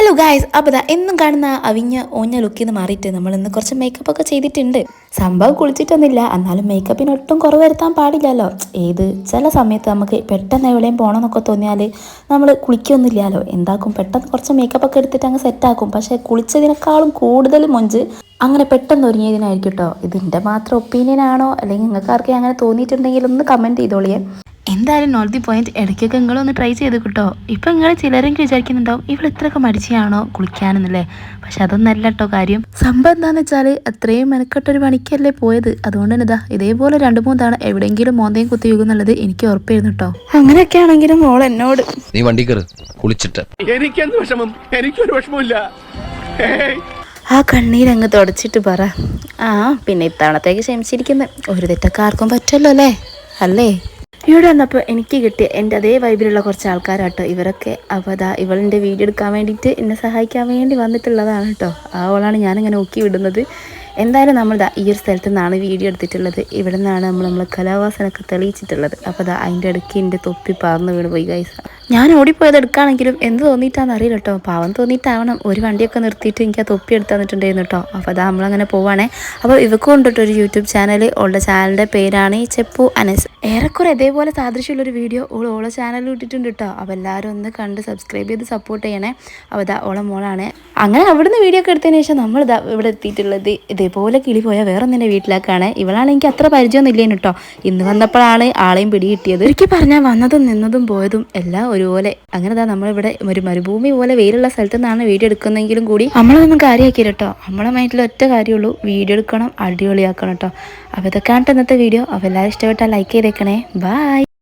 Hello guys, അപ്പോൾ എന്നും കാണുന്ന അവിഞ്ഞ ഓഞ്ഞ ലുക്കിൽ നിന്ന് മാറിയിട്ട് നമ്മൾ ഇന്ന് കുറച്ച് മേക്കപ്പ് ഒക്കെ ചെയ്തിട്ടുണ്ട്. സംഭവം കുളിച്ചിട്ടൊന്നുമില്ല, എന്നാലും മേക്കപ്പിന് ഒട്ടും കുറവ് വരുത്താൻ പാടില്ലല്ലോ. ചില സമയത്ത് നമുക്ക് പെട്ടെന്ന് എവിടെയും പോകണമെന്നൊക്കെ തോന്നിയാൽ നമ്മൾ കുളിക്കൊന്നുമില്ലല്ലോ, എന്താക്കും പെട്ടെന്ന് കുറച്ച് മേക്കപ്പ് ഒക്കെ എടുത്തിട്ട് അങ്ങ് സെറ്റാക്കും. പക്ഷേ കുളിച്ചതിനേക്കാളും കൂടുതൽ മൊഞ്ച് അങ്ങനെ പെട്ടെന്ന് ഒരുങ്ങിയതിനായിരിക്കും കേട്ടോ. ഇതിൻ്റെ മാത്രം ഒപ്പീനിയൻ ആണോ, അല്ലെങ്കിൽ നിങ്ങൾക്ക് ആർക്കെങ്കിലും അങ്ങനെ തോന്നിയിട്ടുണ്ടെങ്കിൽ ഒന്ന് കമൻറ്റ് ചെയ്തോളിയേ. എന്തായാലും നോട്ട് ദി പോയിന്റ്, ഇടയ്ക്കൊക്കെ നിങ്ങളൊന്ന് ട്രൈ ചെയ്ത് കിട്ടോ. ഇപ്പം നിങ്ങൾ ചിലരെങ്കിലും വിചാരിക്കുന്നുണ്ടാവും ഇവൾ ഇത്രയൊക്കെ മടിച്ചാണോ കുളിക്കാനെന്നല്ലേ. പക്ഷെ അതൊന്നല്ല കേട്ടോ കാര്യം. സംഭവം എന്താണെന്ന് വെച്ചാൽ അത്രയും മെനക്കെട്ടൊരു പണിക്കല്ലേ പോയത്. അതുകൊണ്ട് തന്നെ ഇതേപോലെ 2-3 തവണ എവിടെയെങ്കിലും മോന്തയും കുത്തി വീകുന്നുള്ളത് എനിക്ക് ഉറപ്പായിരുന്നു കേട്ടോ. അങ്ങനെയൊക്കെ ആണെങ്കിലും മോൾ എന്നോട് നീ വണ്ടി കയറി കുളിച്ചിട്ട് എനിക്കെന്ത് വിഷമം, എനിക്കൊരു വിഷമമില്ല. ആ കണ്ണീരങ്ങ് തുടച്ചിട്ട് പറ. പിന്നെ ഇത്തവണത്തേക്ക് ക്ഷമിച്ചിരിക്കുന്നത് ഒരു തെറ്റൊക്കെ ആർക്കും പറ്റുമല്ലോ അല്ലേ. ഇവിടെ വന്നപ്പോൾ എനിക്ക് കിട്ടിയ എൻ്റെ അതേ വൈബിലുള്ള കുറച്ച് ആൾക്കാരാട്ടോ ഇവരൊക്കെ. അപ്പോൾ ഇവളിൻ്റെ വീഡിയോ എടുക്കാൻ വേണ്ടിയിട്ട് എന്നെ സഹായിക്കാൻ വേണ്ടി വന്നിട്ടുള്ളതാണ് കേട്ടോ. അവളാണ് ഞാനിങ്ങനെ ഊക്കി വിടുന്നത്. എന്തായാലും നമ്മൾ ഈ ഒരു സ്ഥലത്തു നിന്നാണ് വീഡിയോ എടുത്തിട്ടുള്ളത്. ഇവിടെ നിന്നാണ് നമ്മളെ കലാവാസനൊക്കെ തെളിയിച്ചിട്ടുള്ളത്. അപ്പോൾ അതിൻ്റെ ഇടയ്ക്ക് എൻ്റെ തൊപ്പി പറന്ന് വീണ് പോയി ഗൈസ്. ഞാൻ ഓടിപ്പോയത് എടുക്കുകയാണെങ്കിലും എന്ത് തോന്നിയിട്ടാണെന്ന് അറിയില്ല കേട്ടോ. പാവം തോന്നിയിട്ടാവണം. ഒരു വണ്ടിയൊക്കെ നിർത്തിയിട്ട് എനിക്ക് ആ തൊപ്പി എടുത്ത് തന്നിട്ടുണ്ടായിരുന്നു കേട്ടോ. അപ്പോൾ നമ്മളങ്ങനെ പോവാണേ. അപ്പോൾ ഇവക്കും കൊണ്ടിട്ട് ഒരു യൂട്യൂബ് ചാനൽ. ഓളുടെ ചാനലിൻ്റെ പേരാണ് ചെപ്പു അനസ്. ഏറെക്കുറെ ഇതേപോലെ സാദൃശ്യമുള്ളൊരു വീഡിയോ ഓളെ ചാനലിൽ ഇട്ടിട്ടുണ്ട് കേട്ടോ. അപ്പോൾ എല്ലാവരും ഒന്ന് കണ്ട് സബ്സ്ക്രൈബ് ചെയ്ത് സപ്പോർട്ട് ചെയ്യണേ. അപ്പോൾ ഓളെ മോളാണ്. അങ്ങനെ അവിടുന്ന് വീഡിയോ ഒക്കെ എടുത്തതിന് ശേഷം നമ്മൾ ഇവിടെ എത്തിയിട്ടുള്ളത് ഇതേപോലെ കിളി പോയാൽ വേറെ ഒന്നിൻ്റെ വീട്ടിലേക്കാണ്. ഇവളാണ് എനിക്ക് അത്ര പരിചയമൊന്നും ഇല്ലേനു കേട്ടോ. ഇന്ന് വന്നപ്പോഴാണ് ആളെയും പിടി കിട്ടിയത്. എനിക്ക് പറഞ്ഞാൽ വന്നതും നിന്നതും പോയതും എല്ലാം ഒരുപോലെ. അങ്ങനെ നമ്മളിവിടെ ഒരു മരുഭൂമി പോലെ വെയിലുള്ള സ്ഥലത്തു നിന്നാണ് വീഡിയോ എടുക്കുന്നതെങ്കിലും കൂടി നമ്മളൊന്നും കാര്യമാക്കി കേട്ടോ. നമ്മളെ മൈൻഡിൽ ഒറ്റ കാര്യമുള്ളൂ, വീഡിയോ എടുക്കണം, അടിപൊളിയാക്കണം കേട്ടോ. അപ്പോൾ ഇതൊക്കെയാണ് ഇന്നത്തെ വീഡിയോ. അപ്പോൾ എല്ലാവരും ഇഷ്ടപ്പെട്ടാൽ ലൈക്ക് ചെയ്തേക്കണേ. ബൈ.